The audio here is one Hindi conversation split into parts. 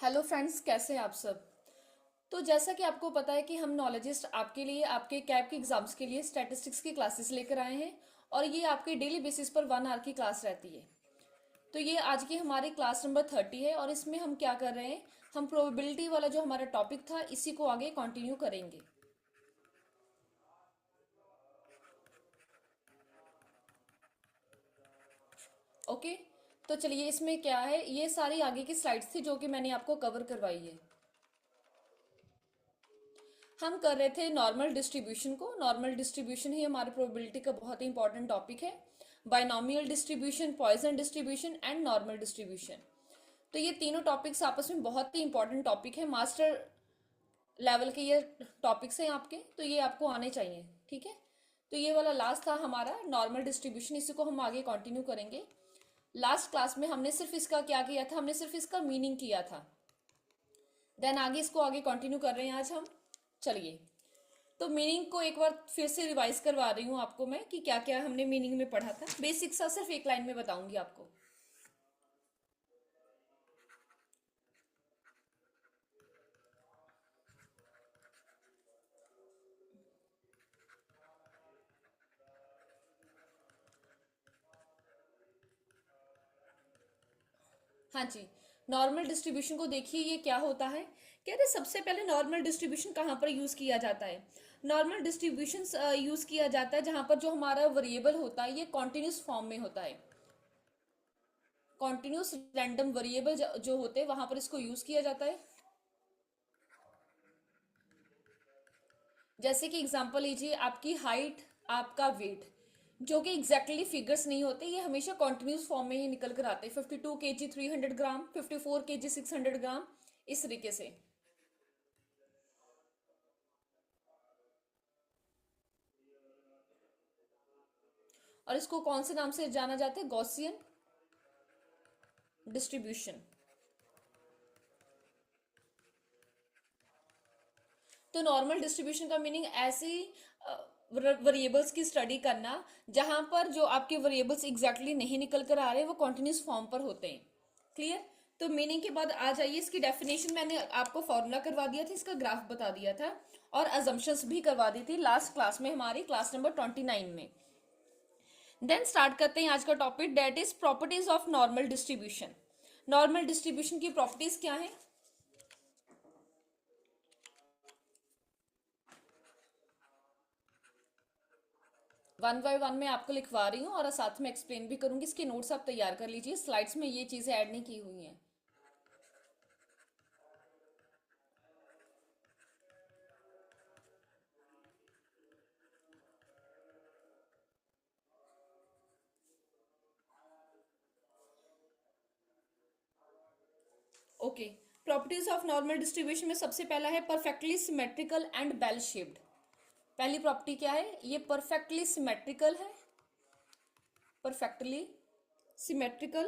हेलो फ्रेंड्स, कैसे हैं आप सब। तो जैसा कि आपको पता है कि हम नॉलेजिस्ट आपके लिए आपके कैब के एग्जाम्स के लिए स्टैटिस्टिक्स की क्लासेस लेकर आए हैं। और ये आपके डेली बेसिस पर 1 आवर की क्लास रहती है। तो ये आज की हमारी क्लास नंबर 30 है और इसमें हम क्या कर रहे हैं, हम प्रोबेबिलिटी वाला जो हमारा टॉपिक था इसी को आगे कंटिन्यू करेंगे। ओके। तो चलिए, इसमें क्या है, ये सारी आगे की स्लाइड्स थी जो कि मैंने आपको कवर करवाई है। हम कर रहे थे नॉर्मल डिस्ट्रीब्यूशन को। नॉर्मल डिस्ट्रीब्यूशन ही हमारे प्रोबेबिलिटी का बहुत ही इंपॉर्टेंट टॉपिक है। Binomial distribution, Poisson distribution and normal distribution. तो ये तीनों टॉपिक्स आपस में बहुत ही इंपॉर्टेंट टॉपिक है। मास्टर लेवल के ये टॉपिक्स हैं आपके, तो ये आपको आने चाहिए। ठीक है। तो ये वाला लास्ट था हमारा नॉर्मल डिस्ट्रीब्यूशन, इसी को हम आगे कंटिन्यू करेंगे। लास्ट क्लास में हमने सिर्फ इसका क्या किया था, हमने सिर्फ इसका मीनिंग किया था। देन आगे इसको आगे कंटिन्यू कर रहे हैं आज हम। चलिए, तो मीनिंग को एक बार फिर से रिवाइज करवा रही हूँ आपको मैं कि क्या क्या हमने मीनिंग में पढ़ा था। बेसिक सा सिर्फ एक लाइन में बताऊंगी आपको। हाँ जी। नॉर्मल डिस्ट्रीब्यूशन को देखिए, ये क्या होता है। कहते हैं सबसे पहले नॉर्मल डिस्ट्रीब्यूशन कहाँ पर यूज किया जाता है। नॉर्मल डिस्ट्रीब्यूशन यूज किया जाता है जहां पर जो हमारा वेरिएबल होता है ये कॉन्टिन्यूस फॉर्म में होता है। कॉन्टिन्यूस रैंडम वेरिएबल जो होते हैं वहां पर इसको यूज किया जाता है। जैसे कि एग्जांपल लीजिए, आपकी हाइट, आपका वेट, जो कि एग्जैक्टली फिगर्स नहीं होते, ये हमेशा कॉन्टिन्यूस फॉर्म में ही निकल कर आते हैं। 52 kg 300 ग्राम, 54 kg 600 ग्राम, इस तरीके से। और इसको कौन से नाम से जाना जाता है, गॉसियन डिस्ट्रीब्यूशन। तो नॉर्मल डिस्ट्रीब्यूशन का मीनिंग ऐसी वेरिएबल्स की स्टडी करना जहां पर जो आपके वेरिएबल्स एग्जैक्टली नहीं निकल कर आ रहे, वो कॉन्टिन्यूस फॉर्म पर होते हैं। क्लियर। तो मीनिंग के बाद आ जाइए, इसकी डेफिनेशन मैंने आपको फॉर्मूला करवा दिया था, इसका ग्राफ बता दिया था और अजम्पशंस भी करवा दी थी लास्ट क्लास में, हमारी क्लास नंबर 29 में। देन स्टार्ट करते हैं आज का topic, that is properties of normal distribution. Normal distribution की प्रॉपर्टीज क्या है। वन बाय वन मैं आपको लिखवा रही हूँ और साथ में एक्सप्लेन भी करूंगी। इसके नोट्स आप तैयार कर लीजिए, स्लाइड्स में ये चीजें ऐड नहीं की हुई हैं। Okay. Properties of normal distribution में सबसे पहला है perfectly symmetrical and bell shaped. पहली प्रॉपर्टी क्या है, ये परफेक्टली सिमेट्रिकल है। Perfectly symmetrical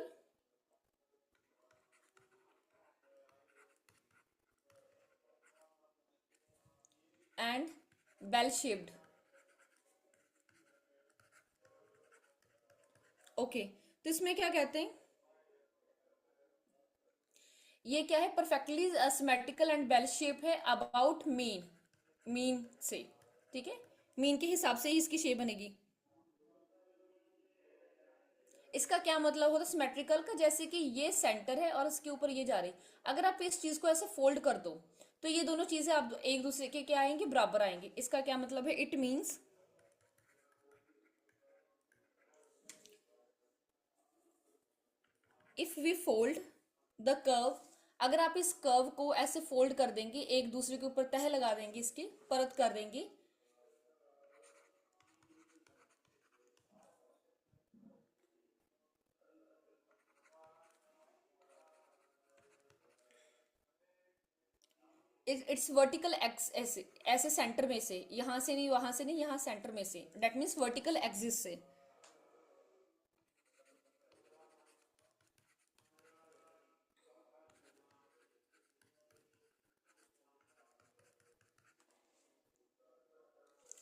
and bell shaped. Okay. तो इसमें क्या कहते हैं, ये क्या है, perfectly symmetrical and bell shape है अबाउट मीन। मीन से, ठीक है, मीन के हिसाब से ही इसकी शेप बनेगी। इसका क्या मतलब होता है सिमेट्रिकल का, जैसे कि ये सेंटर है और इसके ऊपर ये जा रही। अगर आप इस चीज को ऐसे फोल्ड कर दो तो ये दोनों चीजें आप एक दूसरे के क्या आएंगे, बराबर आएंगे। इसका क्या मतलब है, it means if we fold the curve, अगर आप इस कर्व को ऐसे फोल्ड कर देंगे, एक दूसरे के ऊपर तह लगा देंगे, इसकी परत कर देंगे, इट्स वर्टिकल एक्स, ऐसे ऐसे सेंटर में से, यहां से नहीं वहां से नहीं, यहां सेंटर में से, दैट मीन्स वर्टिकल एक्सिस से।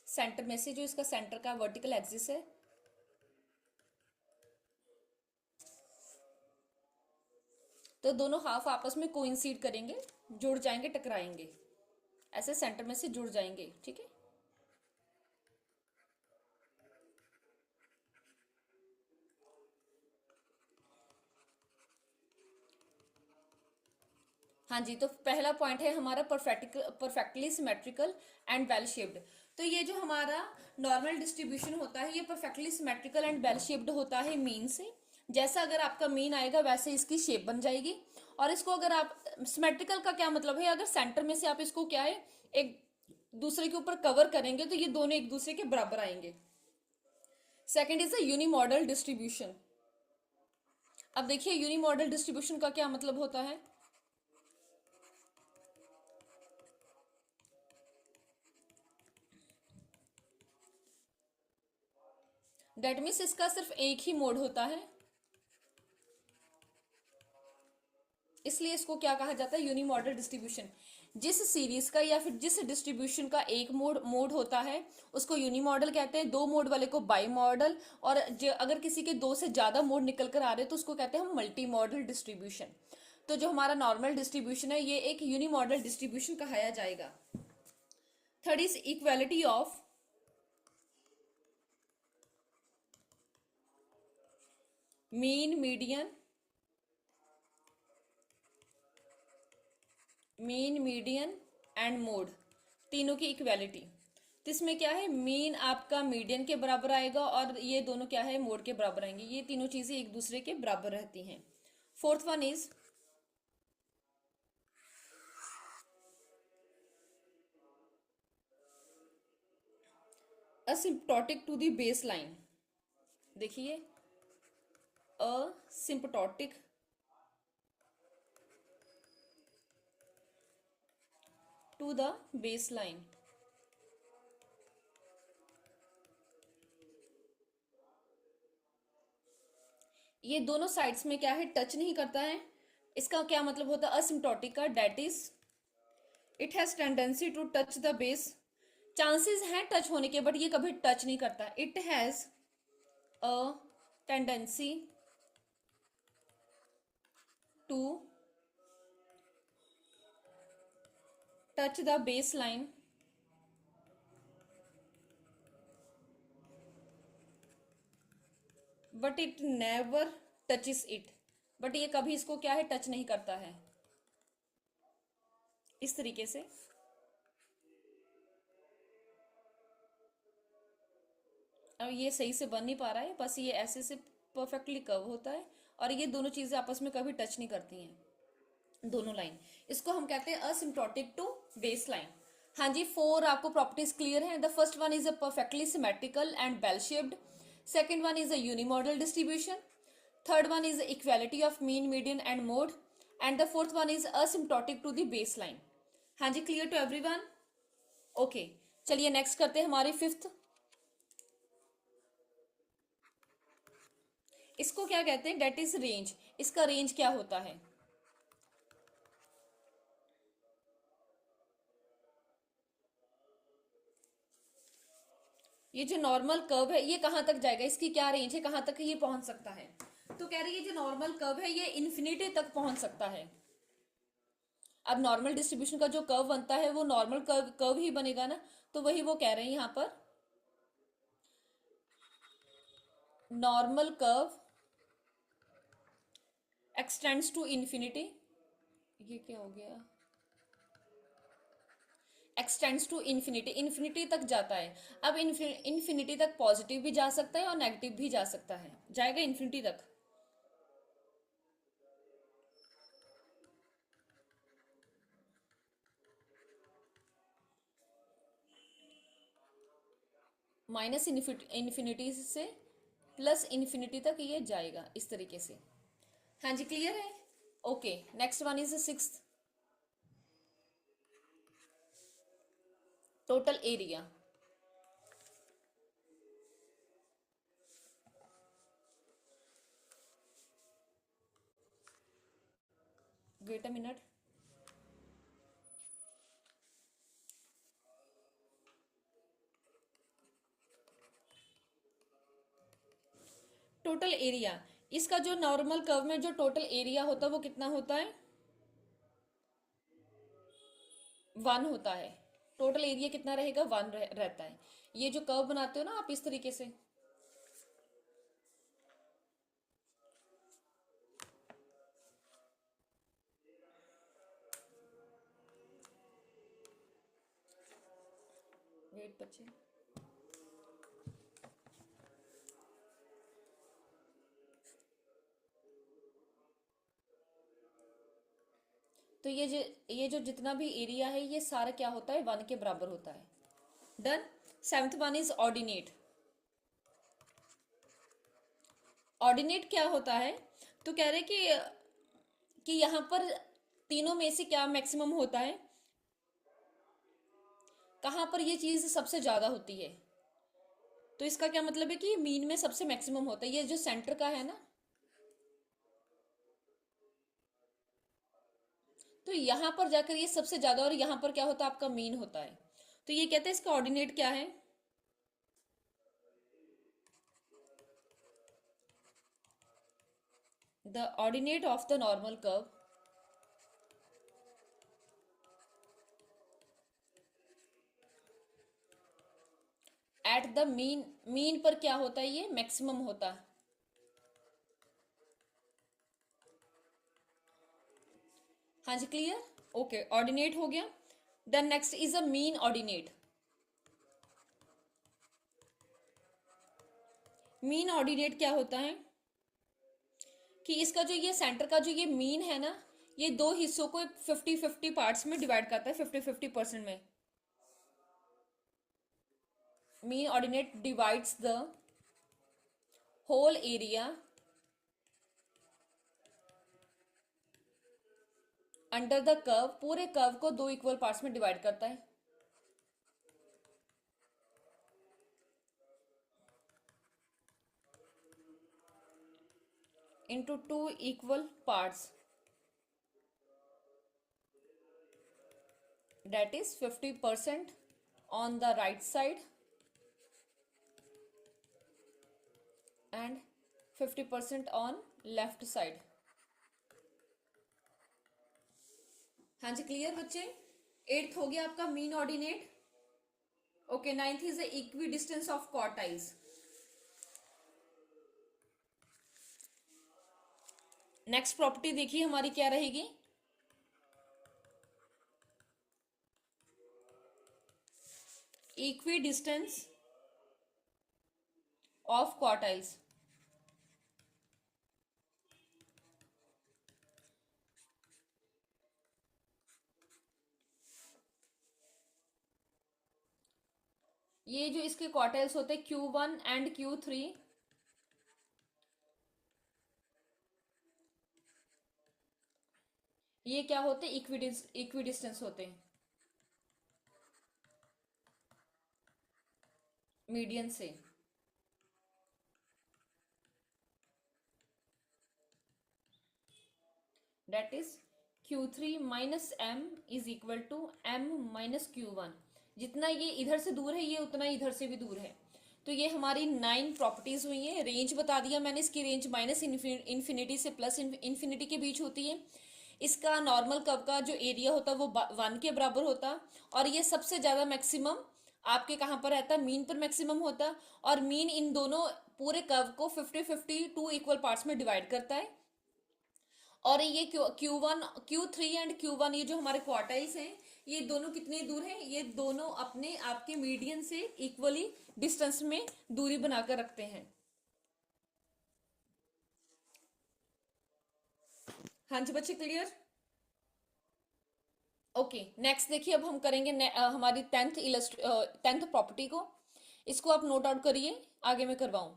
सेंटर में से, जो इसका सेंटर का वर्टिकल एक्सिस है। तो दोनों हाफ आपस में कोइंसाइड करेंगे, जुड़ जाएंगे, टकराएंगे, ऐसे सेंटर में से जुड़ जाएंगे, ठीक है। हाँ जी, तो पहला पॉइंट है हमारा perfectly symmetrical and well shaped. तो ये जो हमारा नॉर्मल डिस्ट्रीब्यूशन होता है ये perfectly symmetrical and well shaped होता है मीन से। जैसा अगर आपका मीन आएगा वैसे इसकी शेप बन जाएगी। और इसको अगर आप सिमेट्रिकल का क्या मतलब है, अगर सेंटर में से आप इसको क्या है एक दूसरे के ऊपर कवर करेंगे तो ये दोनों एक दूसरे के बराबर आएंगे। Second is a unimodal distribution. अब देखिए यूनिमॉडल डिस्ट्रीब्यूशन का क्या मतलब होता है। डेट मीन्स इसका सिर्फ एक ही मोड होता है, इसलिए इसको क्या कहा जाता है, यूनिमॉडल डिस्ट्रीब्यूशन। जिस सीरीज का या फिर जिस डिस्ट्रीब्यूशन का एक मोड होता है उसको यूनिमॉडल कहते हैं, दो मोड वाले को बाई मॉडल, और अगर किसी के दो से ज्यादा मोड निकल कर आ रहे हैं तो उसको कहते हैं हम मल्टी मॉडल डिस्ट्रीब्यूशन। तो जो हमारा नॉर्मल डिस्ट्रीब्यूशन है ये एक यूनिमॉडल डिस्ट्रीब्यूशन कहाया जाएगा। Third is equality of mean median and mode, तीनों की इक्वालिटी। तो इसमें क्या है, मीन आपका मीडियन के बराबर आएगा और ये दोनों क्या है मोड के बराबर आएंगे, ये तीनों चीजें एक दूसरे के बराबर रहती हैं। Fourth one is asymptotic to the base line. देखिए asymptotic to the base line. ये दोनों साइड्स में क्या है टच नहीं करता है। इसका क्या मतलब होता है असिम्प्टोटिक का, that is it has tendency to touch the base. Chances हैं टच होने के बट ये कभी टच नहीं करता। It has a tendency to touch the base line but it never touches it. But ये कभी इसको क्या है टच नहीं करता है। इस तरीके से अब ये सही से बन नहीं पा रहा है, बस ये ऐसे से परफेक्टली कर्व होता है और ये दोनों चीजें आपस में कभी टच नहीं करती हैं, दोनों लाइन। इसको हम कहते हैं असिम्प्टोटिक टू बेस लाइन। हाँ जी, फोर आपको प्रॉपर्टीज क्लियर हैं। The first one is a perfectly symmetrical and well shaped. Second one is a unimodal distribution. Third one is equality of mean median and mode. And the fourth one is asymptotic to the base line. हाँ जी, क्लियर टू एवरीवन? ओके, चलिए नेक्स्ट करते हैं हमारी फिफ्थ। इसको क्या कहते हैं, डेट इज रेंज। इसका रेंज क्या होता है। ये जो नॉर्मल कर्व है ये कहां तक जाएगा, इसकी क्या रेंज है, कहां तक ये पहुंच सकता है। तो कह रही है जो नॉर्मल कर्व है ये इन्फिनिटी तक पहुंच सकता है। अब नॉर्मल डिस्ट्रीब्यूशन का जो कर्व बनता है वो नॉर्मल कर्व ही बनेगा ना, तो वही वो कह रहे हैं यहां पर normal curve extends to infinity. ये क्या हो गया, एक्सटेंड्स टू इन्फिनिटी, इन्फिनिटी तक जाता है। अब इन्फिनिटी तक पॉजिटिव भी जा सकता है और नेगेटिव भी जा सकता है, जाएगा इन्फिनिटी तक। माइनस इन्फिनिटी से प्लस इन्फिनिटी तक ये जाएगा इस तरीके से। हाँ जी, क्लियर है? Okay, next one is sixth, total area. Wait a minute. Total area, इसका जो नॉर्मल कर्व में जो टोटल एरिया होता है वो कितना होता है? 1 होता है। टोटल एरिया कितना रहेगा? 1 रहता है। ये जो कर्व बनाते हो ना आप इस तरीके से, वेट बच्चे, तो ये जो जितना भी एरिया है ये सारा क्या होता है? 1 के बराबर होता है। Done. 7th one is ordinate. Ordinate क्या होता है? तो कह रहे कि यहां पर तीनों में से क्या मैक्सिमम होता है, कहां पर ये चीज सबसे ज्यादा होती है। तो इसका क्या मतलब है कि मीन में सबसे मैक्सिमम होता है, ये जो सेंटर का है ना, तो यहां पर जाकर ये सबसे ज्यादा, और यहां पर क्या होता है? आपका मीन होता है। तो ये कहते हैं इसका ऑर्डिनेट क्या है? The ordinate of the normal curve at the mean, mean पर क्या होता है? ये मैक्सिमम होता है। हाँ जी, क्लियर। ओके, ऑर्डिनेट हो गया। Then next is a mean ordinate. Mean ordinate क्या होता है कि इसका जो ये सेंटर का जो ये मीन है ना, ये दो हिस्सों को 50-50 पार्ट्स में डिवाइड करता है, 50-50% में। Mean ordinate divides the whole area under the curve, पूरे कर्व को दो इक्वल पार्ट्स में डिवाइड करता है। into two equal parts, that is 50% on the right side and 50% on left side। हाँ जी, क्लियर बच्चे। 8th हो गया आपका mean ordinate. Okay, 9th is equi distance of quartiles. Next property देखिए हमारी क्या रहेगी? Equi distance of quartiles. ये जो इसके क्वार्टाइल्स होते हैं Q1 एंड Q3, ये क्या होते हैं? इक्वी डिस्टेंस होते हैं मीडियन से। That is Q3 minus M is equal to M minus Q1। जितना ये इधर से दूर है ये उतना इधर से भी दूर है। तो ये हमारी 9 प्रॉपर्टीज हुई हैं। रेंज बता दिया मैंने, इसकी रेंज माइनस इन्फिनिटी से प्लस इन्फिनिटी के बीच होती है। इसका नॉर्मल कर्व का जो एरिया होता है वो 1 के बराबर होता, और ये सबसे ज्यादा मैक्सिमम आपके कहाँ पर रहता है? मीन पर मैक्सिमम होता। और मीन इन दोनों पूरे कर्व को 50-50 टू इक्वल पार्ट्स में डिवाइड करता है। और ये Q1 Q3 एंड Q1 ये जो हमारे क्वार्टाइल्स हैं, ये दोनों कितने दूर हैं? ये दोनों अपने आपके मीडियन से इक्वली डिस्टेंस में दूरी बनाकर रखते हैं। हाँ जी बच्चे, क्लियर। ओके, नेक्स्ट देखिए, अब हम करेंगे हमारी 10th प्रॉपर्टी को। इसको आप नोट आउट करिए, आगे मैं करवाऊं।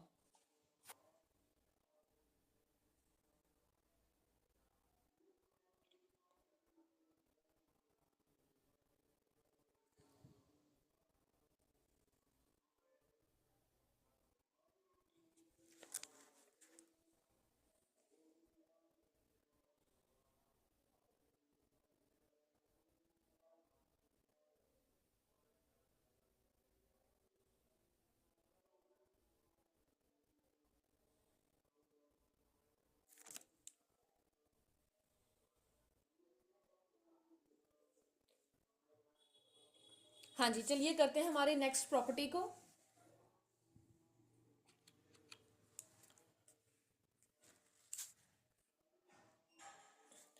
हाँ जी, चलिए करते हैं हमारे नेक्स्ट प्रॉपर्टी को।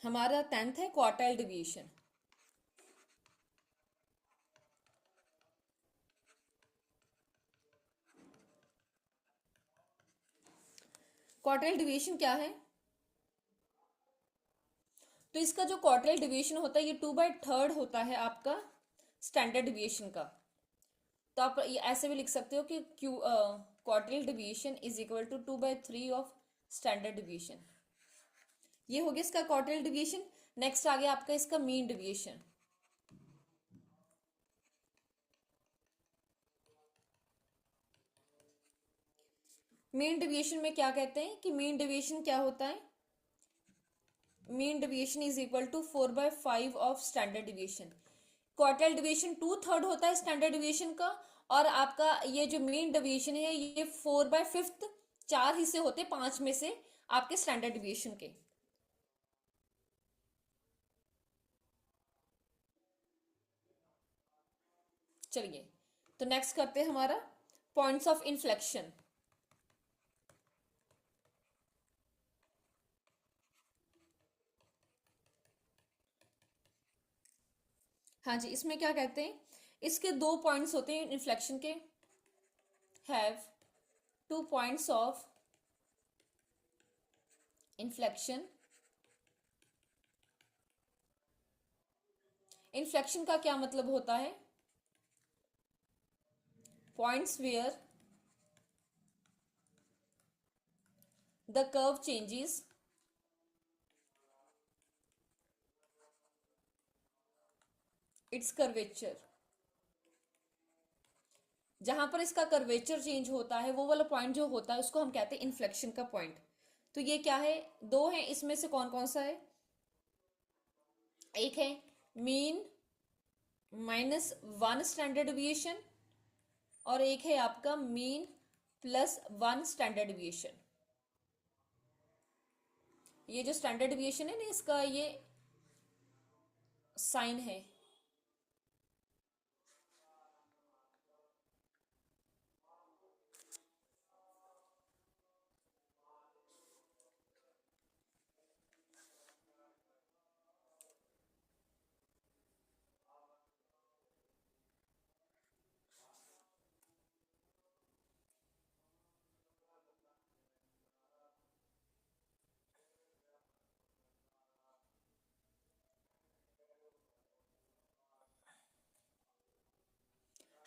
हमारा 10th है क्वार्टाइल डिवीएशन। क्वार्टाइल डिवीएशन क्या है? तो इसका जो क्वार्टाइल डिवीएशन होता है ये 2/3 होता है आपका स्टैंडर्ड डिवीएशन का। तो आप ये ऐसे भी लिख सकते हो कि quartile deviation is equal to 2/3 of standard deviation. ये हो गया इसका क्वार्टाइल डिवीएशन। नेक्स्ट आ गया आपका इसका मीन डिवीएशन। मीन डिवीएशन में क्या कहते हैं कि मीन डिवीएशन क्या होता है? Mean deviation is equal to 4/5 of standard deviation. Quartile deviation 2/3 होता है स्टैंडर्ड डिवीएशन का, और आपका ये जो मीन डिवीएशन है ये 4/5, 4 हिस्से होते हैं 5 में से आपके स्टैंडर्ड डिवीएशन के। चलिए तो नेक्स्ट करते हैं हमारा पॉइंट्स ऑफ इन्फ्लेक्शन। हाँ जी, इसमें क्या कहते हैं, इसके 2 पॉइंट्स होते हैं इन्फ्लेक्शन के। Have 2 points of inflection. Inflection का क्या मतलब होता है? Points where the curve changes its curvature. जहां पर इसका कर्वेचर चेंज होता है वो वाला पॉइंट जो होता है उसको हम कहते हैं इन्फ्लेक्शन का पॉइंट। तो ये क्या है, 2 है, इसमें से कौन कौन सा है? एक है मीन -1 स्टैंडर्ड डिविएशन, और एक है आपका मीन +1 स्टैंडर्ड डिविएशन। ये जो स्टैंडर्ड डिविएशन है ना, इसका ये साइन है।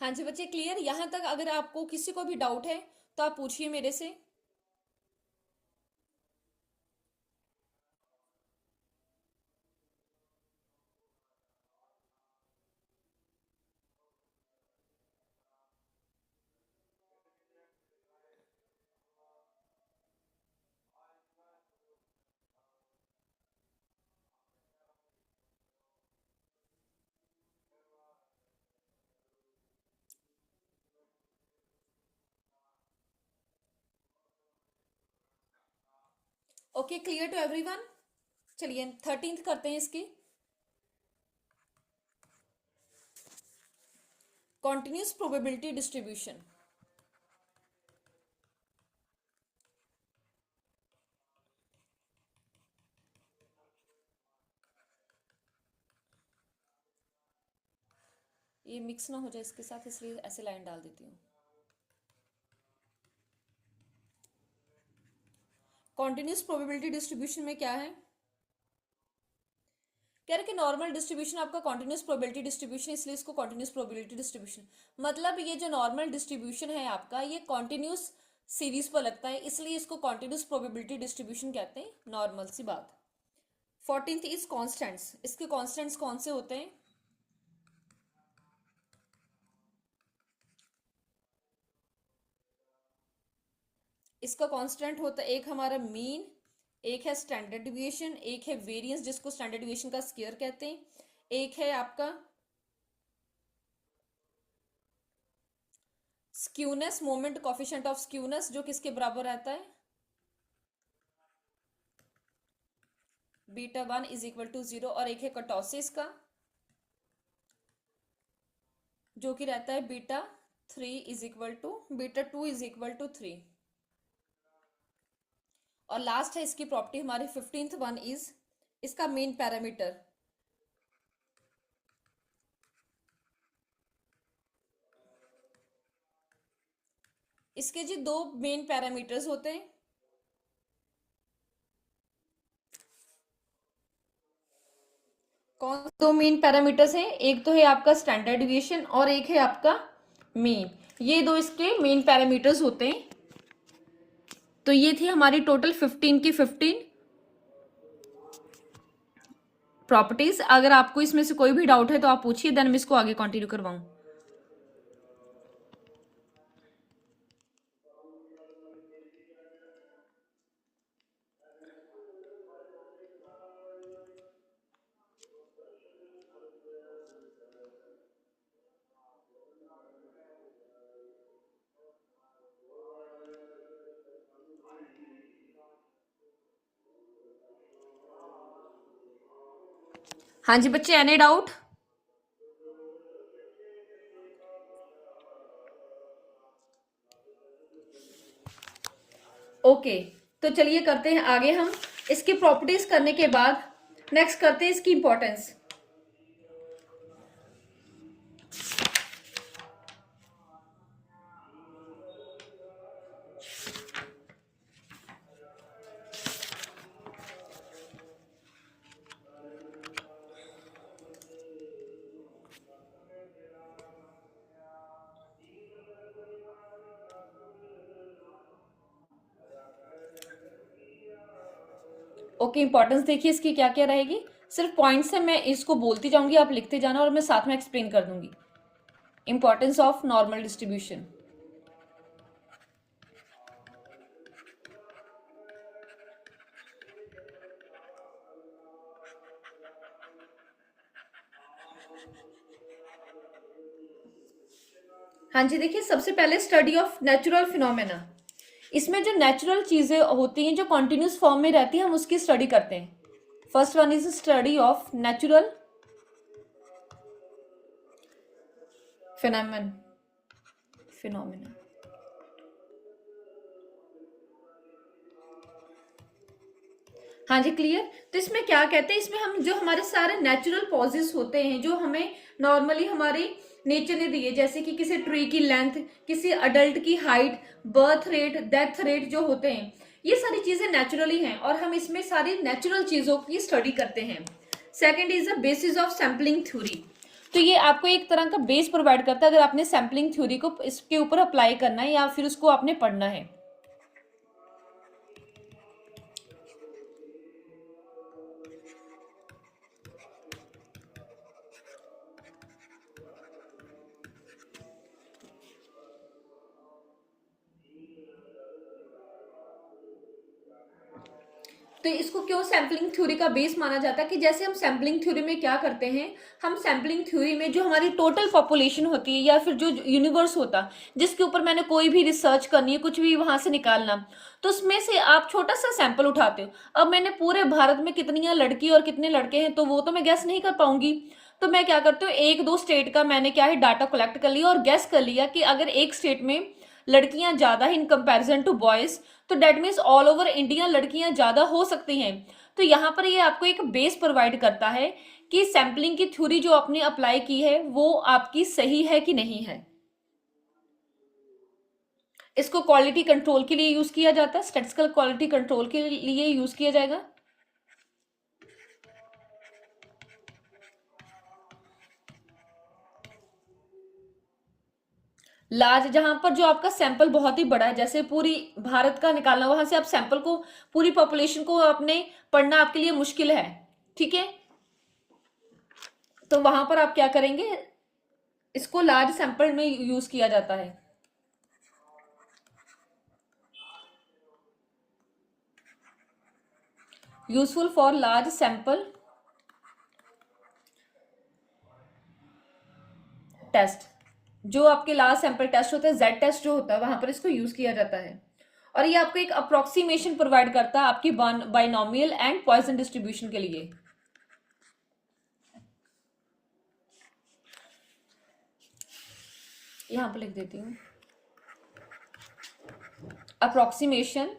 हाँ जी बच्चे, क्लियर? यहां तक अगर आपको किसी को भी डाउट है तो आप पूछिए मेरे से। Okay, clear to everyone? चलिए 13th करते हैं इसकी। Continuous probability distribution. ये मिक्स ना हो जाए इसके साथ, इसलिए ऐसे लाइन डाल देती हूँ। कॉन्टिन्यूस प्रोबेबिलिटी डिस्ट्रीब्यूशन में क्या है, कह रहे कि नॉर्मल डिस्ट्रीब्यूशन आपका कॉन्टिन्यूस प्रोबेबिलिटी डिस्ट्रीब्यूशन, इसलिए इसको कॉन्टिन्यूस प्रोबेबिलिटी डिस्ट्रीब्यूशन। मतलब ये जो नॉर्मल डिस्ट्रीब्यूशन है आपका ये कॉन्टिन्यूस सीरीज पर लगता है, इसलिए इसको कॉन्टिन्यूस प्रोबेबिलिटी डिस्ट्रीब्यूशन कहते हैं। नॉर्मल सी बात। 14th is constants. इसके कॉन्स्टेंट्स कौन से होते हैं? इसका कांस्टेंट होता है एक हमारा मीन, एक है स्टैंडर्ड डिविएशन, एक है वेरिएंस जिसको स्टैंडर्ड डिविएशन का स्क्वायर कहते हैं, एक है आपका skewness, moment coefficient of skewness, जो किसके बराबर रहता है? β1 = 0, और एक है कर्टोसिस का जो कि रहता है β3 = β2 = 3। और लास्ट है इसकी प्रॉपर्टी हमारी 15th वन इज इसका मेन पैरामीटर। इसके जी दो मेन पैरामीटर्स होते हैं। कौन दो मेन पैरामीटर्स हैं? एक तो है आपका स्टैंडर्ड डिविएशन और एक है आपका मीन। ये दो इसके मेन पैरामीटर्स होते हैं। तो ये थी हमारी टोटल 15 की 15 प्रॉपर्टीज। अगर आपको इसमें से कोई भी डाउट है तो आप पूछिए, देन मैं इसको आगे कंटिन्यू करवाऊं। हाँ जी बच्चे, एनी डाउट? ओके, तो चलिए करते हैं आगे हम। इसकी प्रॉपर्टीज करने के बाद नेक्स्ट करते हैं इसकी इंपॉर्टेंस। ओके, इंपॉर्टेंस देखिए इसकी क्या क्या रहेगी। सिर्फ पॉइंट्स है, मैं इसको बोलती जाऊंगी, आप लिखते जाना और मैं साथ में एक्सप्लेन कर दूंगी। Importance of normal distribution. हाँ जी, देखिए सबसे पहले स्टडी ऑफ नेचुरल फिनोमेना। इसमें जो नेचुरल चीजें होती हैं जो कॉन्टिन्यूस फॉर्म में रहती हैं, हम उसकी स्टडी करते हैं। First one is study of natural phenomena. हाँ जी, क्लियर। तो इसमें क्या कहते हैं, इसमें हम जो हमारे सारे नेचुरल पॉजेस होते हैं जो हमें नॉर्मली हमारे नेचर ने दिए, जैसे कि किसी ट्री की लेंथ, किसी अडल्ट की height, birth rate, death rate जो होते हैं, ये सारी चीजें नेचुरली हैं और हम इसमें सारी नेचुरल चीजों की स्टडी करते हैं। Second is the basis of sampling theory. तो ये आपको एक तरह का बेस प्रोवाइड करता है अगर आपने सैम्पलिंग थ्योरी को इसके ऊपर अप्लाई करना है या फिर उसको आपने पढ़ना है। तो इसको क्यों सैम्पलिंग थ्योरी का बेस माना जाता है कि जैसे हम सैम्पलिंग थ्योरी में क्या करते हैं, हम सैम्पलिंग थ्योरी में जो हमारी टोटल पॉपुलेशन होती है या फिर जो यूनिवर्स होता जिसके ऊपर मैंने कोई भी रिसर्च करनी है, कुछ भी वहां से निकालना, तो उसमें से आप छोटा सा सैंपल उठाते हो। अब मैंने पूरे भारत में कितनी लड़की और कितने लड़के हैं तो वो तो मैं गैस नहीं कर पाऊंगी। तो मैं क्या करती हूँ, एक दो स्टेट का मैंने क्या है डाटा कलेक्ट कर लिया और गैस कर लिया कि अगर एक स्टेट में लड़कियां ज्यादा है इन कंपैरिजन टू बॉयज, तो that means all over India लड़कियां ज्यादा हो सकती हैं। तो यहाँ पर ये आपको एक बेस प्रोवाइड करता है कि सैम्पलिंग की थ्योरी जो आपने अप्लाई की है वो आपकी सही है कि नहीं है। इसको क्वालिटी कंट्रोल के लिए यूज किया जाता है, स्टैटिस्टिकल क्वालिटी कंट्रोल के लिए यूज किया जाएगा। लार्ज, जहां पर जो आपका सैंपल बहुत ही बड़ा है, जैसे पूरी भारत का निकालना, वहां से आप सैंपल को, पूरी पॉपुलेशन को आपने पढ़ना आपके लिए मुश्किल है, ठीक है। तो वहां पर आप क्या करेंगे, इसको लार्ज सैंपल में यूज किया जाता है। Useful for large sample test. जो आपके लार्ज सैंपल टेस्ट होता है, जेड टेस्ट जो होता है, वहां पर इसको यूज किया जाता है। और ये आपको एक अप्रोक्सीमेशन प्रोवाइड करता है आपकी बाइनोमियल एंड पॉइसन डिस्ट्रीब्यूशन के लिए। यहाँ पर लिख देती हूँ, approximation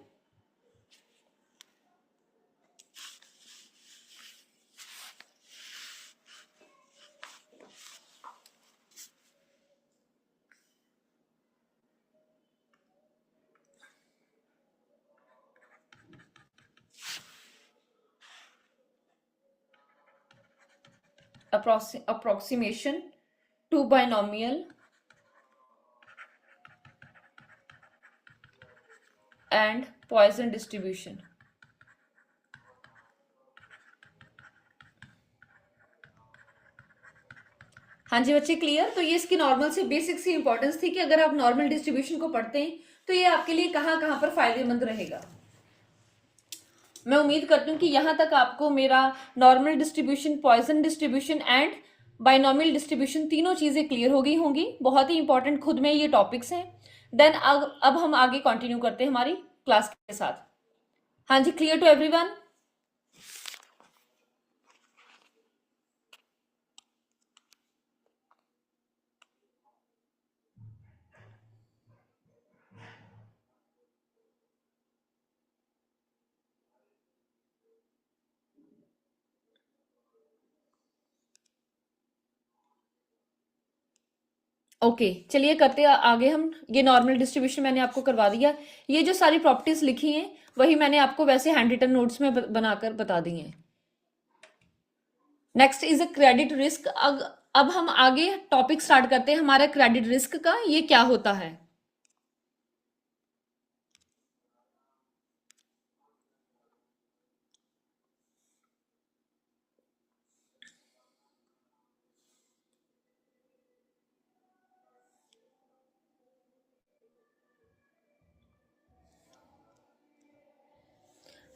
approximation to binomial and Poisson distribution। हाँ जी बच्चे, क्लियर। तो ये इसकी नॉर्मल से बेसिक सी इंपॉर्टेंस थी कि अगर आप नॉर्मल डिस्ट्रीब्यूशन को पढ़ते हैं तो ये आपके लिए कहाँ कहाँ पर फायदेमंद रहेगा। मैं उम्मीद करती हूँ कि यहाँ तक आपको मेरा normal distribution, Poisson distribution and binomial distribution तीनों चीजें क्लियर हो गई होंगी। बहुत ही इंपॉर्टेंट खुद में ये टॉपिक्स हैं। देन अब हम आगे कंटिन्यू करते हैं हमारी क्लास के साथ। हाँ जी, क्लियर टू एवरीवन? ओके चलिए करते आगे हम। ये नॉर्मल डिस्ट्रीब्यूशन मैंने आपको करवा दिया। ये जो सारी प्रॉपर्टीज लिखी हैं वही मैंने आपको वैसे हैंड रिटन नोट्स में बनाकर बता दी हैं। Next is a credit risk. अब हम आगे टॉपिक स्टार्ट करते हैं हमारा क्रेडिट रिस्क का, ये क्या होता है।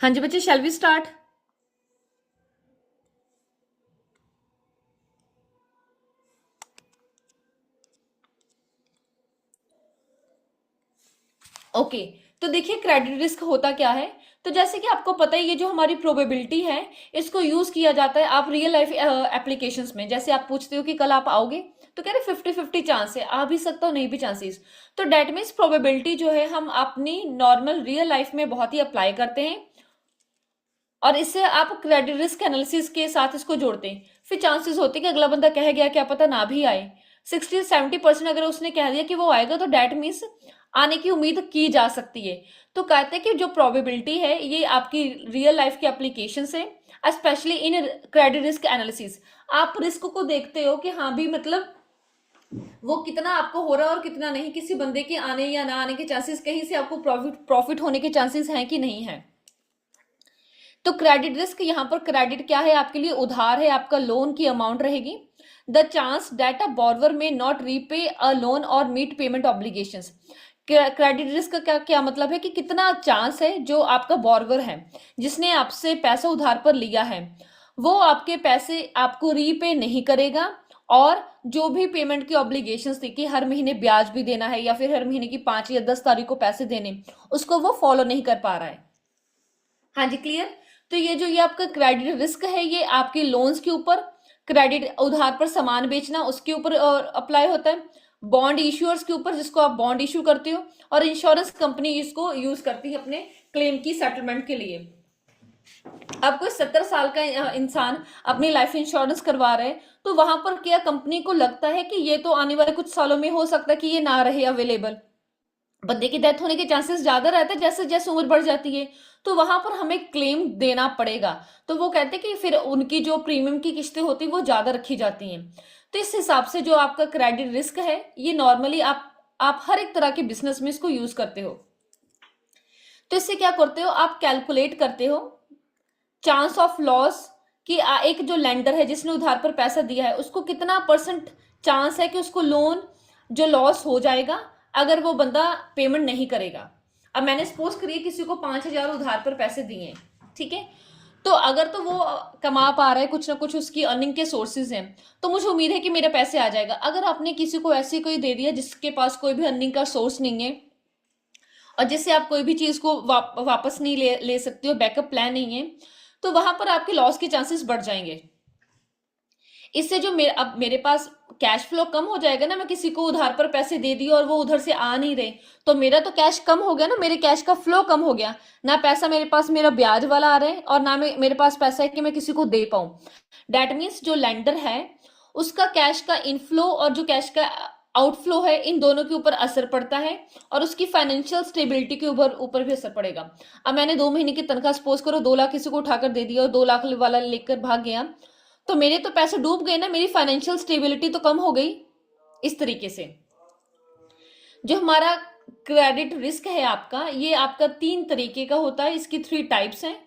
हाँ जी बच्चे, शैल वी स्टार्ट? ओके तो देखिए क्रेडिट रिस्क होता क्या है। तो जैसे कि आपको पता है ये जो हमारी प्रोबेबिलिटी है इसको यूज किया जाता है आप रियल लाइफ एप्लीकेशंस में। जैसे आप पूछते हो कि कल आप आओगे तो कह रहे 50-50 चांस है, आ भी सकता हो नहीं भी चांसेस। तो डेट मीन्स प्रोबेबिलिटी जो है हम अपनी नॉर्मल रियल लाइफ में बहुत ही अप्लाई करते हैं और इससे आप क्रेडिट रिस्क एनालिसिस के साथ इसको जोड़ते हैं। फिर चांसेस होते हैं कि अगला बंदा कह गया क्या पता ना भी आए। 60-70% अगर उसने कह दिया कि वो आएगा तो डेट मीन्स आने की उम्मीद की जा सकती है। तो कहते हैं कि जो प्रोबेबिलिटी है ये आपकी रियल लाइफ की एप्लीकेशन से, specially in credit risk analysis, आप रिस्क को देखते हो कि हाँ भी मतलब वो कितना आपको हो रहा है और कितना नहीं, किसी बंदे के आने या ना आने के चांसेस, कहीं से आपको प्रॉफिट होने के चांसेस हैं कि नहीं है। तो क्रेडिट रिस्क, यहाँ पर क्रेडिट क्या है आपके लिए, उधार है, आपका लोन की अमाउंट रहेगी। The chance that a borrower may not repay a loan or meet payment obligations. Credit risk का क्या मतलब है कि कितना चांस है जो आपका बॉर्वर है जिसने आपसे पैसा उधार पर लिया है वो आपके पैसे आपको रीपे नहीं करेगा और जो भी पेमेंट की ऑब्लिगेशंस थी कि हर महीने ब्याज भी देना है या फिर हर महीने की 5 या 10 तारीख को पैसे देने, उसको वो फॉलो नहीं कर पा रहा है। हाँ जी, क्लियर। तो ये आपका क्रेडिट रिस्क है ये आपके लोन्स के ऊपर, क्रेडिट उधार पर सामान बेचना उसके ऊपर अप्लाई होता है, बॉन्ड इश्यूअर्स के ऊपर जिसको आप बॉन्ड इश्यू करते हो, और इंश्योरेंस कंपनी इसको यूज करती है अपने क्लेम की सेटलमेंट के लिए। अब कोई 70 साल का इंसान अपनी लाइफ इंश्योरेंस करवा रहे हैं तो वहां पर क्या कंपनी को लगता है कि ये तो आने वाले कुछ सालों में हो सकता है कि ये ना रहे अवेलेबल, बंदे की डेथ होने के चांसेस ज्यादा रहते हैं जैसे जैसे उम्र बढ़ जाती है, तो वहां पर हमें क्लेम देना पड़ेगा। तो वो कहते हैं कि फिर उनकी जो प्रीमियम की किस्तें होती है वो ज्यादा रखी जाती हैं। तो इस हिसाब से जो आपका क्रेडिट रिस्क है ये नॉर्मली आप हर एक तरह के बिजनेस में इसको यूज करते हो। तो इससे क्या करते हो, आप कैलकुलेट करते हो चांस ऑफ लॉस कि एक जो लेंडर है जिसने उधार पर पैसा दिया है उसको कितना % चांस है कि उसको लोन जो लॉस हो जाएगा अगर वो बंदा पेमेंट नहीं करेगा। अब मैंने सपोज करिए किसी को 5,000 उधार पर पैसे दिए, ठीक है, तो अगर तो वो कमा पा रहा है कुछ ना कुछ, उसकी अर्निंग के सोर्सेज हैं, तो मुझे उम्मीद है कि मेरा पैसे आ जाएगा। अगर आपने किसी को ऐसे कोई दे दिया जिसके पास कोई भी अर्निंग का सोर्स नहीं है और जिससे आप कोई भी चीज को वापस नहीं ले सकते हो, बैकअप प्लान नहीं है, तो वहां पर आपके लॉस के चांसेस बढ़ जाएंगे। इससे जो अब मेरे पास कैश फ्लो कम हो जाएगा ना, मैं किसी को उधार पर पैसे दे दिए और वो उधर से आ नहीं रहे, तो मेरा तो कैश कम हो गया ना, मेरे कैश का फ्लो कम हो गया ना, पैसा मेरे पास मेरा ब्याज वाला आ रहा है और ना मेरे पास पैसा है कि मैं किसी को दे पाऊं। दैट मीन्स जो लेंडर है उसका कैश का इनफ्लो और जो कैश का आउटफ्लो है, इन दोनों के ऊपर असर पड़ता है और उसकी फाइनेंशियल स्टेबिलिटी के ऊपर भी असर पड़ेगा। अब मैंने 2 महीने की तनख्वाह सपोज करो 2 लाख किसी को उठाकर दे दिया और 2 लाख वाला लेकर भाग गया, तो मेरे तो पैसे डूब गए ना, मेरी फाइनेंशियल स्टेबिलिटी तो कम हो गई। इस तरीके से जो हमारा क्रेडिट रिस्क है आपका, ये आपका 3 तरीके का होता है, इसकी 3 टाइप्स हैं,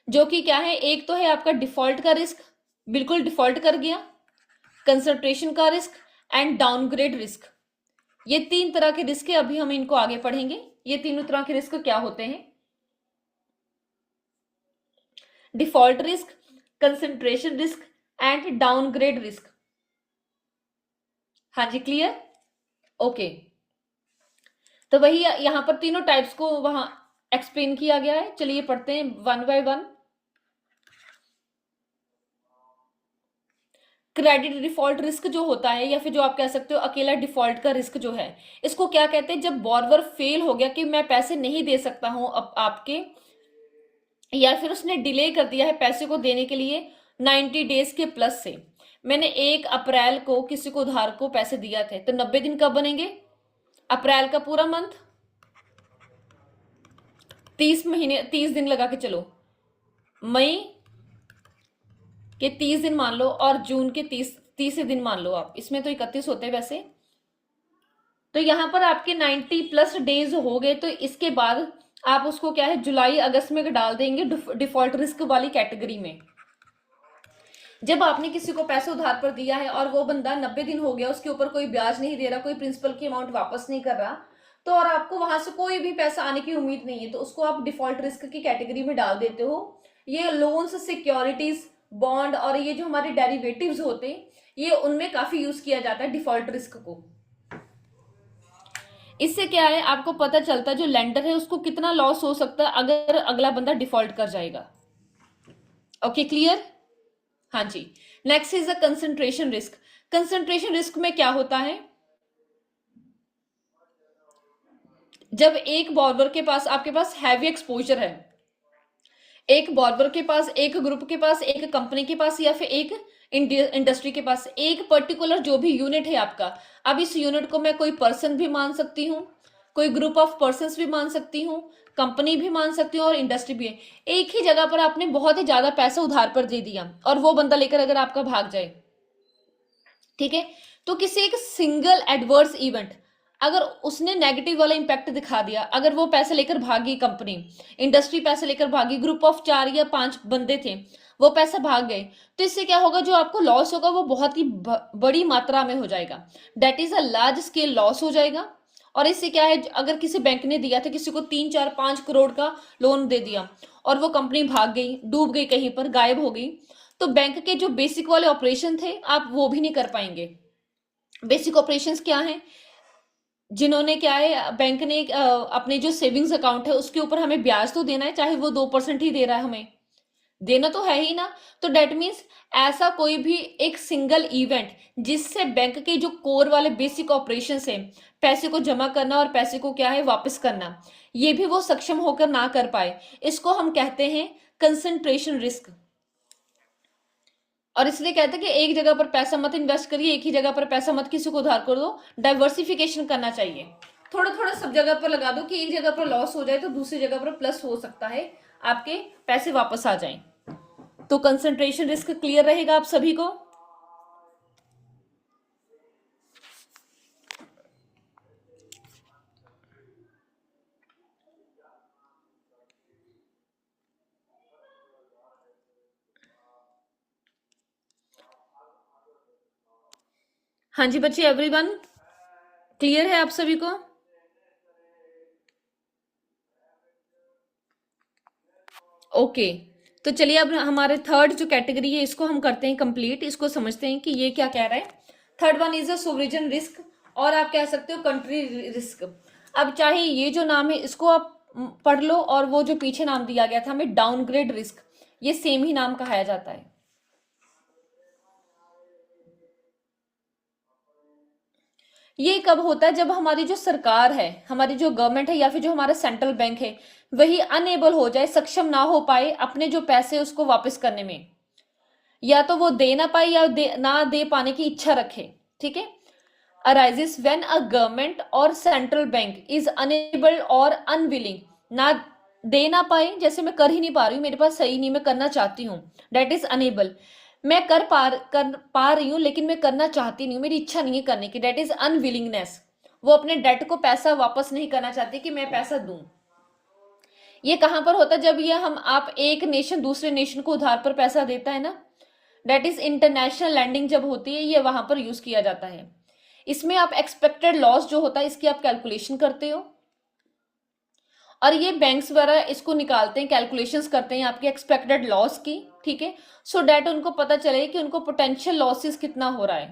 जो कि क्या है, एक तो है आपका डिफॉल्ट का रिस्क, बिल्कुल डिफॉल्ट कर गया, कंसंट्रेशन का रिस्क एंड डाउनग्रेड रिस्क। ये 3 तरह के रिस्क है, अभी हम इनको आगे पढ़ेंगे। ये तीनों तरह के रिस्क क्या होते हैं? Default risk, concentration risk and downgrade risk. हाँ जी, क्लियर? ओके, तो वही यहां पर तीनों टाइप्स को वहां एक्सप्लेन किया गया है। चलिए पढ़ते हैं one by one. Credit default risk जो होता है, या फिर जो आप कह सकते हो अकेला डिफॉल्ट का रिस्क जो है, इसको क्या कहते हैं? जब बॉर्वर फेल हो गया कि मैं पैसे नहीं दे सकता हूं अब आपके, या फिर उसने डिले कर दिया है पैसे को देने के लिए 90 डेज के प्लस से। मैंने 1 अप्रैल को किसी को उधार को पैसे दिया थे, तो 90 दिन कब बनेंगे? अप्रैल का पूरा मंथ, 30 दिन लगा के चलो, मई के 30 दिन मान लो और जून के 30 दिन मान लो आप, इसमें तो 31 होते हैं वैसे। तो यहां पर आपके 90 प्लस डेज हो गए, तो इसके बाद आप उसको क्या है, जुलाई अगस्त में डाल देंगे डिफॉल्ट रिस्क वाली कैटेगरी में। जब आपने किसी को पैसे उधार पर दिया है और वो बंदा 90 दिन हो गया, उसके ऊपर कोई ब्याज नहीं दे रहा, कोई प्रिंसिपल की अमाउंट वापस नहीं कर रहा, तो और आपको वहां से कोई भी पैसा आने की उम्मीद नहीं है, तो उसको आप डिफॉल्ट रिस्क की कैटेगरी में डाल देते हो। ये लोन्स, सिक्योरिटीज, बॉन्ड और ये जो हमारे डेरिवेटिव्स होते हैं, ये उनमें काफी यूज किया जाता है डिफॉल्ट रिस्क को। इससे क्या है, आपको पता चलता है जो लेंडर है उसको कितना लॉस हो सकता है अगर अगला बंदा डिफॉल्ट कर जाएगा। Okay, clear? हाँ जी। Next is a concentration risk. Concentration risk में क्या होता है, जब एक बॉर्बर के पास, आपके पास हैवी एक्सपोजर है, एक बॉर्बर के पास, एक ग्रुप के पास, एक कंपनी के पास, या फिर एक इंडस्ट्री के पास, एक पर्टिकुलर जो भी यूनिट है आपका, अब इस यूनिट को मैं कोई पर्सन भी मान सकती हूँ, कोई ग्रुप ऑफ पर्सन भी मान सकती हूँ, कंपनी भी मान सकती हूँ और इंडस्ट्री भी है। एक ही जगह पर आपने बहुत ही ज्यादा पैसा उधार पर दे दिया और वो बंदा लेकर अगर आपका भाग जाए, ठीक है, तो किसी एक सिंगल एडवर्स इवेंट, अगर उसने नेगेटिव वाला इंपैक्ट दिखा दिया, अगर वो पैसे लेकर भागी, कंपनी, इंडस्ट्री पैसे लेकर भागी, ग्रुप ऑफ 4 या 5 बंदे थे वो पैसे भाग गए, तो इससे क्या होगा, जो आपको लॉस होगा वो बहुत ही बड़ी मात्रा में हो जाएगा। That is a large scale loss हो जाएगा। और इससे क्या है, अगर किसी बैंक ने दिया था किसी को 3, 4, 5 करोड़ का लोन दे दिया और वो कंपनी भाग गई, डूब गई, कहीं पर गायब हो गई, तो बैंक के जो बेसिक वाले ऑपरेशन थे आप वो भी नहीं कर पाएंगे। बेसिक ऑपरेशंस क्या है, जिन्होंने क्या है, बैंक ने अपने जो सेविंग्स अकाउंट है उसके ऊपर हमें ब्याज तो देना है, चाहे वो 2% ही दे रहा है, हमें देना तो है ही ना। तो डेट मीन्स ऐसा कोई भी एक सिंगल इवेंट जिससे बैंक के जो कोर वाले बेसिक ऑपरेशन है, पैसे को जमा करना और पैसे को क्या है वापस करना, ये भी वो सक्षम होकर ना कर पाए, इसको हम कहते हैं कंसंट्रेशन रिस्क। और इसलिए कहते हैं कि एक जगह पर पैसा मत इन्वेस्ट करिए, एक ही जगह पर पैसा मत किसी को उधार कर दो, डाइवर्सिफिकेशन करना चाहिए, थोड़ा थोड़ा सब जगह पर लगा दो कि एक जगह पर लॉस हो जाए तो दूसरी जगह पर प्लस हो सकता है, आपके पैसे वापस आ जाएं। तो कंसंट्रेशन रिस्क क्लियर रहेगा आप सभी को? हाँ जी बच्चे, एवरीवन क्लियर है आप सभी को? ओके, तो चलिए अब हमारे थर्ड जो कैटेगरी है इसको हम करते हैं कंप्लीट, इसको समझते हैं कि ये क्या कह रहा है। Third one is a sovereign risk, और आप कह सकते हो कंट्री रिस्क। अब चाहे ये जो नाम है इसको आप पढ़ लो, और वो जो पीछे नाम दिया गया था हमें डाउनग्रेड रिस्क, ये सेम ही नाम कहा जाता है। ये कब होता है? जब हमारी जो सरकार है, हमारी जो गवर्नमेंट है, या फिर जो हमारा सेंट्रल बैंक है, वही अनेबल हो जाए, सक्षम ना हो पाए अपने जो पैसे उसको वापस करने में, या तो वो दे ना पाए या ना दे पाने की इच्छा रखे। ठीक है। अराइजेस व्हेन अ गवर्नमेंट और सेंट्रल बैंक इज अनेबल और अनविलिंग, ना दे ना पाए, जैसे मैं कर ही नहीं पा रही हूँ, मेरे पास सही नहीं, मैं करना चाहती हूँ, डेट इज अनेबल। मैं कर पा रही हूँ लेकिन मैं करना चाहती नहीं हूँ, मेरी इच्छा नहीं है करने की, डेट इज अनविलिंगनेस। वो अपने डेट को, पैसा वापस नहीं करना चाहती कि मैं पैसा दूं। ये कहां पर होता है? जब ये हम आप एक नेशन दूसरे नेशन को उधार पर पैसा देता है ना, डेट इज इंटरनेशनल लैंडिंग जब होती है, ये वहां पर यूज किया जाता है। इसमें आप एक्सपेक्टेड लॉस जो होता है इसकी आप कैलकुलेशन करते हो, और ये बैंक्स वगैरह इसको निकालते हैं, कैलकुलेशंस करते हैं आपके एक्सपेक्टेड लॉस की। ठीक है। सो डेट उनको पता चले कि उनको पोटेंशियल लॉसेस कितना हो रहा है।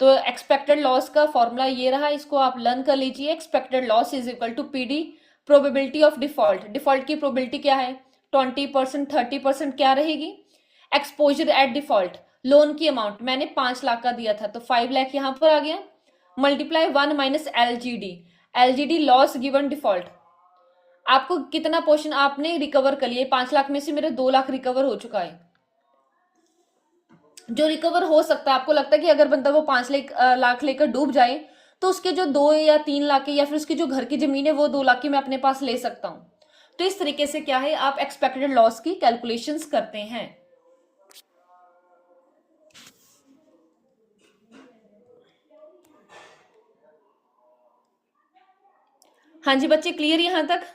तो एक्सपेक्टेड लॉस का फॉर्मूला ये रहा, इसको आप लर्न कर लीजिए। Expected loss is equal to PD, probability of default. Default की प्रोबेबिलिटी क्या है? 20%, 30% क्या रहेगी? एक्सपोजर एट डिफॉल्ट, लोन की अमाउंट मैंने 5 लाख का दिया था तो 5 लाख यहां पर आ गया, multiply 1 minus LGD. LGD loss given default, आपको कितना पोर्शन आपने रिकवर कर लिया? 5 लाख में से मेरे 2 लाख रिकवर हो चुका है। जो रिकवर हो सकता है, आपको लगता है कि अगर बंदा वो 5 लाख लेकर डूब जाए तो उसके जो 2 या 3 लाख के, या फिर उसकी जो घर की जमीन है, वो 2 लाख की मैं अपने पास ले सकता हूं। तो इस तरीके से क्या है, आप एक्सपेक्टेड लॉस की कैलकुलेशंस करते हैं। हाँ जी बच्चे, क्लियर यहां तक?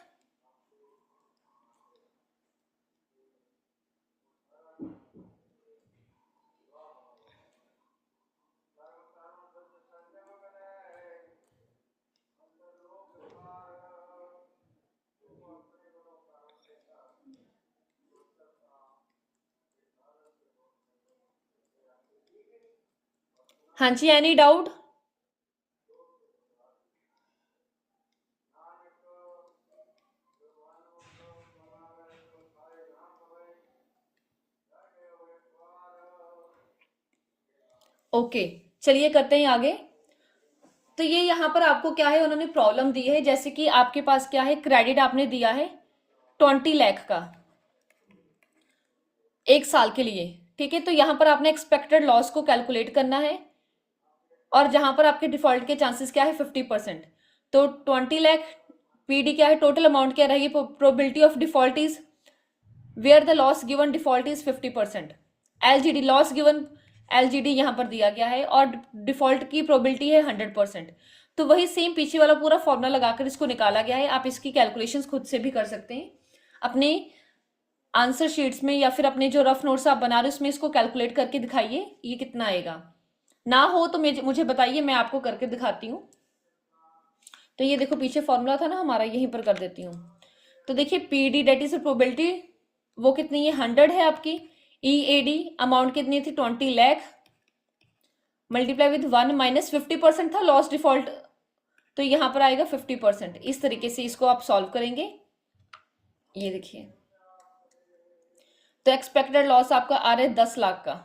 हाँ जी, एनी डाउट? ओके, चलिए करते हैं आगे। तो ये यहाँ पर आपको क्या है, उन्होंने प्रॉब्लम दी है, जैसे कि आपके पास क्या है, क्रेडिट आपने दिया है 20 लाख का 1 साल के लिए। ठीक है। तो यहाँ पर आपने एक्सपेक्टेड लॉस को कैलकुलेट करना है, और जहां पर आपके डिफॉल्ट के चांसेस क्या है, 50%। तो 20 लाख पीडी क्या है, टोटल अमाउंट क्या रहेगी? Probability of default is where the loss given default is 50%। LGD loss given, LGD यहां पर दिया गया है, और डिफॉल्ट की प्रोबेबिलिटी है 100%। तो वही सेम पीछे वाला पूरा फॉर्मूला लगाकर इसको निकाला गया है। आप इसकी कैलकुलेशंस खुद से भी कर सकते हैं अपने आंसर शीट्स में, या फिर अपने जो रफ नोट्स आप बना रहे हो उसमें इसको कैलकुलेट करके दिखाइए ये कितना आएगा। ना हो तो मुझे बताइए, मैं आपको करके दिखाती हूँ। तो ये देखो पीछे फॉर्मूला था ना हमारा, यहीं पर कर देती हूँ। तो देखिए पीडी डेट इज प्रोबेबिलिटी, वो कितनी है, 100 है आपकी। ईएडी अमाउंट कितनी थी, 20 लाख, मल्टीप्लाई विद 1 माइनस 50% था लॉस डिफॉल्ट, तो यहां पर आएगा 50%। इस तरीके से इसको आप सॉल्व करेंगे। ये देखिए, तो एक्सपेक्टेड लॉस आपका आ रहा है 10 लाख का।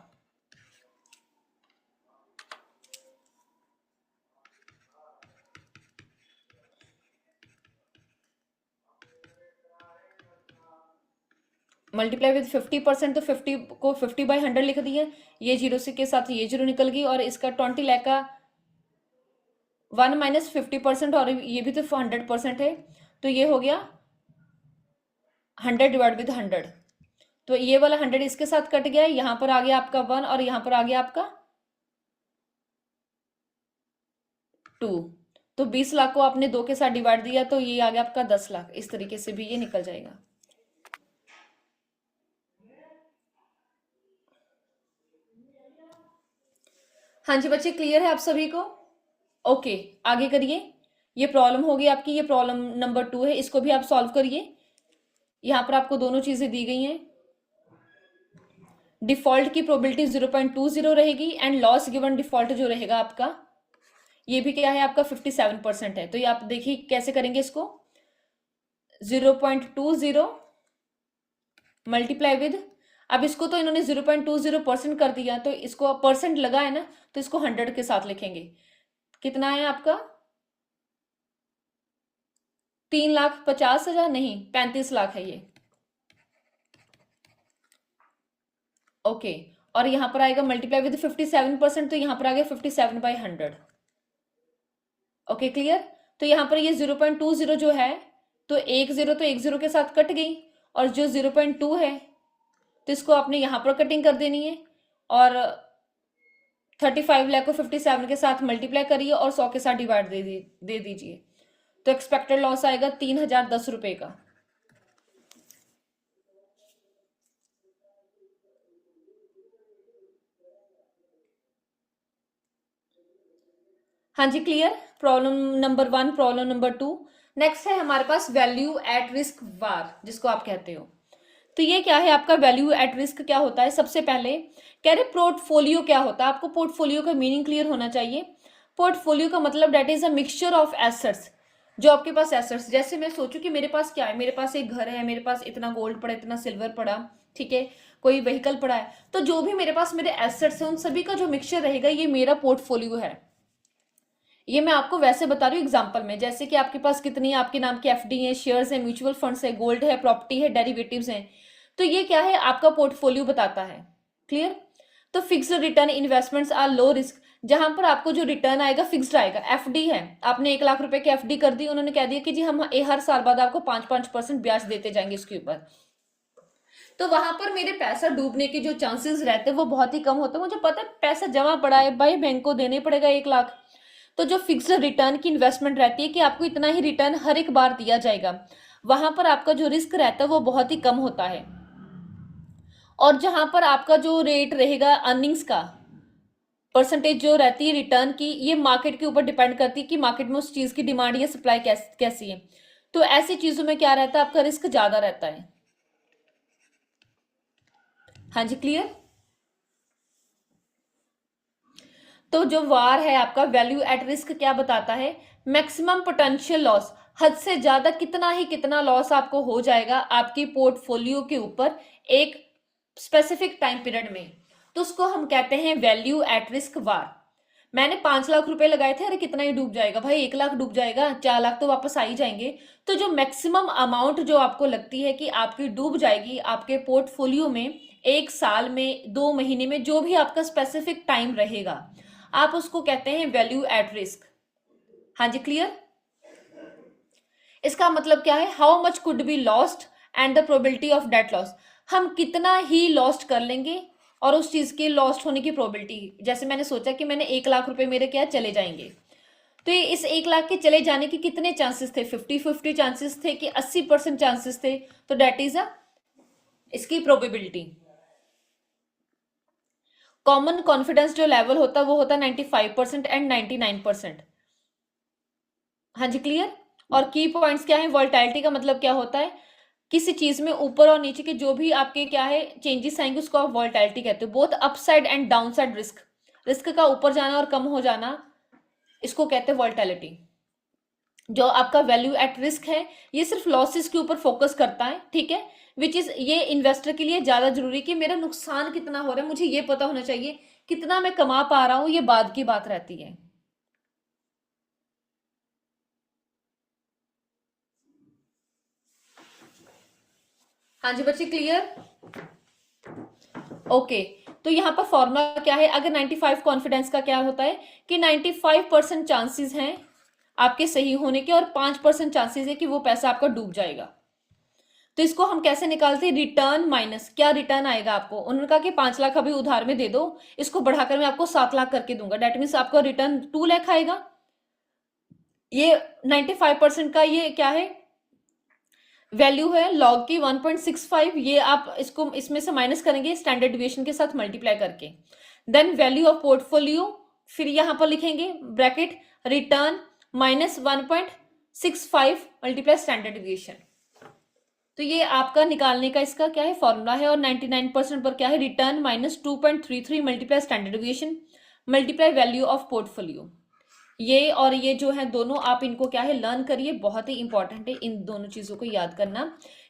मल्टीप्लाई विद 50%, तो 50 को 50/100 लिख दिया, ये जीरो से के साथ ये जीरो निकल गई, और इसका 20 लाख का 1 माइनस 50%, और ये भी तो 100% है, तो ये हो गया 100 डिवाइड विद 100। तो ये वाला 100 इसके साथ कट गया, यहां पर आ गया आपका 1, और यहां पर आ गया आपका 2। तो 20 लाख को आपने 2 के साथ डिवाइड दिया, तो ये आ गया आपका 10 लाख। इस तरीके से भी ये निकल जाएगा। हाँ जी बच्चे, क्लियर है आप सभी को? ओके, आगे करिए। ये प्रॉब्लम होगी आपकी, ये प्रॉब्लम नंबर 2 है, इसको भी आप सॉल्व करिए। यहां पर आपको दोनों चीजें दी गई हैं। डिफॉल्ट की प्रोबेबिलिटी 0.20 रहेगी, एंड लॉस गिवन डिफॉल्ट जो रहेगा आपका, ये भी क्या है आपका 57% है। तो ये आप देखिए कैसे करेंगे इसको, 0.20 मल्टीप्लाई विद, अब इसको तो इन्होंने 0.20% कर दिया, तो इसको परसेंट लगा है ना, तो इसको 100 के साथ लिखेंगे। कितना है आपका? 3,50,000 नहीं, 35 लाख है ये। ओके, और यहां पर आएगा मल्टीप्लाई विद 57%, तो यहां पर आ गया 57/100। Okay clear? तो यहां पर ये 0.20 जो है, तो एक जीरो के साथ कट गई, और जो 0.2 है तो इसको आपने यहां पर कटिंग कर देनी है, और 35 लाख को 57 के साथ मल्टीप्लाई करिए और 100 के साथ डिवाइड दे दीजिए। तो एक्सपेक्टेड लॉस आएगा 3,010 रुपए का। हाँ जी clear? Problem number 1, problem number 2। Next है हमारे पास वैल्यू एट रिस्क वार, जिसको आप कहते हो। तो ये क्या है आपका वैल्यू एट रिस्क? क्या होता है? सबसे पहले कह रहे पोर्टफोलियो क्या होता है। आपको पोर्टफोलियो का मीनिंग क्लियर होना चाहिए। पोर्टफोलियो का मतलब that is a mixture of assets. जो आपके पास एसेट्स, जैसे मैं सोचूं कि मेरे पास क्या है, मेरे पास एक घर है, मेरे पास इतना गोल्ड पड़ा, इतना सिल्वर पड़ा, ठीक है, कोई व्हीकल पड़ा है, तो जो भी मेरे पास मेरे एसेट्स हैं उन सभी का जो मिक्सचर रहेगा ये मेरा पोर्टफोलियो है। ये मैं आपको वैसे बता रही हूँ एग्जांपल में, जैसे कि आपके पास कितनी आपके नाम की एफडी है, शेयर्स है, म्यूचुअल फंड्स है, गोल्ड है, प्रॉपर्टी है, डेरिवेटिव्स हैं। तो ये क्या है आपका पोर्टफोलियो बताता है। क्लियर? तो fixed return investments are low risk, जहां पर आपको जो रिटर्न आएगा फिक्स्ड आएगा। एफडी है, आपने 1 लाख रुपए की एफडी कर दी, उन्होंने कह दिया कि जी हम हर साल बाद आपको 5-5% ब्याज देते जाएंगे इसके ऊपर, तो वहां पर मेरे पैसा डूबने के जो चांसेस रहते हैं वो बहुत ही कम होते हैं। मुझे पता है पैसा जमा पड़ा है भाई, बैंक को देने पड़ेगा 1 लाख। तो जो फिक्स्ड रिटर्न की इन्वेस्टमेंट रहती है कि आपको इतना ही रिटर्न हर एक बार दिया जाएगा, वहां पर आपका जो रिस्क रहता है वो बहुत ही कम होता है। और जहां पर आपका जो रेट रहेगा अर्निंग्स का, परसेंटेज जो रहती है रिटर्न की, ये मार्केट के ऊपर डिपेंड करती है कि मार्केट में उस चीज की डिमांड या सप्लाई कैसी है। तो ऐसी चीजों में क्या रहता है आपका रिस्क ज्यादा रहता है। हाँ जी क्लियर? तो जो वार है आपका वैल्यू एट रिस्क क्या बताता है? मैक्सिमम पोटेंशियल लॉस, हद से ज्यादा कितना लॉस आपको हो जाएगा आपकी पोर्टफोलियो के ऊपर एक स्पेसिफिक टाइम पीरियड में, तो उसको हम कहते हैं वैल्यू एट रिस्क वार। मैंने 5 लाख रुपए लगाए थे, अरे कितना ही डूब जाएगा भाई, 1 लाख डूब जाएगा, 4 लाख तो वापस आ ही जाएंगे। तो जो मैक्सिमम अमाउंट जो आपको लगती है कि आपकी डूब जाएगी आपके पोर्टफोलियो में, 1 साल में, 2 महीने में, जो भी आपका स्पेसिफिक टाइम रहेगा, आप उसको कहते हैं वैल्यू एट रिस्क। हाँ जी क्लियर? इसका मतलब क्या है? How much could be lost and the probability of that loss. हम कितना ही लॉस्ट कर लेंगे और उस चीज के लॉस्ट होने की प्रोबेबिलिटी। जैसे मैंने सोचा कि मैंने 1 लाख रुपए मेरे क्या चले जाएंगे, तो ये इस 1 लाख के चले जाने के कितने चांसेस थे? 50-50 चांसेस थे कि 80% चांसेस थे? तो डेट इज अ इसकी प्रोबेबिलिटी। कॉमन कॉन्फिडेंस जो लेवल होता है वो होता है 95% एंड 99%। हाँ जी क्लियर? और की पॉइंट्स क्या है? वोलेटिलिटी का मतलब क्या होता है? किसी चीज में ऊपर और नीचे के जो भी आपके क्या है चेंजेस आएंगे उसको आप वोलेटिलिटी कहते हो। Both upside and downside risk, risk का ऊपर जाना और कम हो जाना, इसको कहते हैं वोलेटिलिटी। जो आपका वैल्यू एट रिस्क है ये सिर्फ लॉसेस के ऊपर फोकस करता है, ठीक है, विच इज ये इन्वेस्टर के लिए ज्यादा जरूरी कि मेरा नुकसान कितना हो रहा है मुझे ये पता होना चाहिए, कितना मैं कमा पा रहा हूं ये बाद की बात रहती है। हाँ जी बच्चे क्लियर? ओके, तो यहां पर फॉर्मूला क्या है? अगर 95 कॉन्फिडेंस का क्या होता है कि 95% चांसेस हैं आपके सही होने के और 5% चांसेस है कि वो पैसा आपका डूब जाएगा। तो इसको हम कैसे निकालते हैं? रिटर्न माइनस क्या रिटर्न आएगा आपको। उन्होंने कहा कि 5 लाख अभी उधार में दे दो, इसको बढ़ाकर मैं आपको 7 लाख करके दूंगा, डेट मीन्स आपका रिटर्न 2 लाख आएगा। ये 95% का ये क्या है वैल्यू है लॉग की 1.65, ये आप इसको इसमें से माइनस करेंगे स्टैंडर्ड डिविएशन के साथ मल्टीप्लाई करके, देन वैल्यू ऑफ पोर्टफोलियो, फिर यहां पर लिखेंगे bracket return minus 1.65 multiply standard deviation. तो ये आपका निकालने का इसका क्या है फॉर्मूला है। और 99% पर क्या है? Return minus 2.33 multiply standard deviation multiply value of portfolio. ये और ये जो है दोनों आप इनको क्या है लर्न करिए, बहुत ही इंपॉर्टेंट है इन दोनों चीजों को याद करना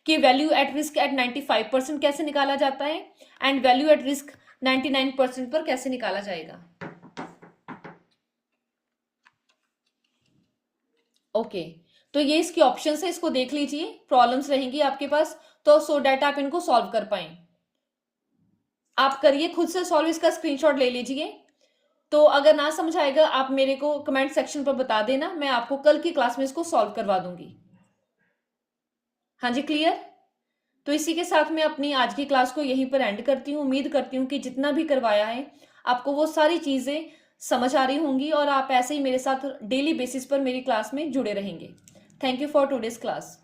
कि वैल्यू एट रिस्क एट 95% कैसे निकाला जाता है एंड वैल्यू एट रिस्क 99% पर कैसे निकाला जाएगा। ओके, तो ये इसकी ऑप्शन है, इसको देख लीजिए, प्रॉब्लम्स रहेंगी आपके पास, तो सो डेट आप इनको सॉल्व कर पाए। आप करिए खुद से सॉल्व, इसका स्क्रीनशॉट ले लीजिए। तो अगर ना समझ आएगा आप मेरे को कमेंट सेक्शन पर बता देना, मैं आपको कल की क्लास में इसको सॉल्व करवा दूंगी। हाँ जी, क्लियर। तो इसी के साथ मैं अपनी आज की क्लास को यहीं पर एंड करती हूँ। उम्मीद करती हूँ कि जितना भी करवाया है आपको वो सारी चीजें समझ आ रही होंगी और आप ऐसे ही मेरे साथ डेली बेसिस पर मेरी क्लास में जुड़े रहेंगे। Thank you for today's class.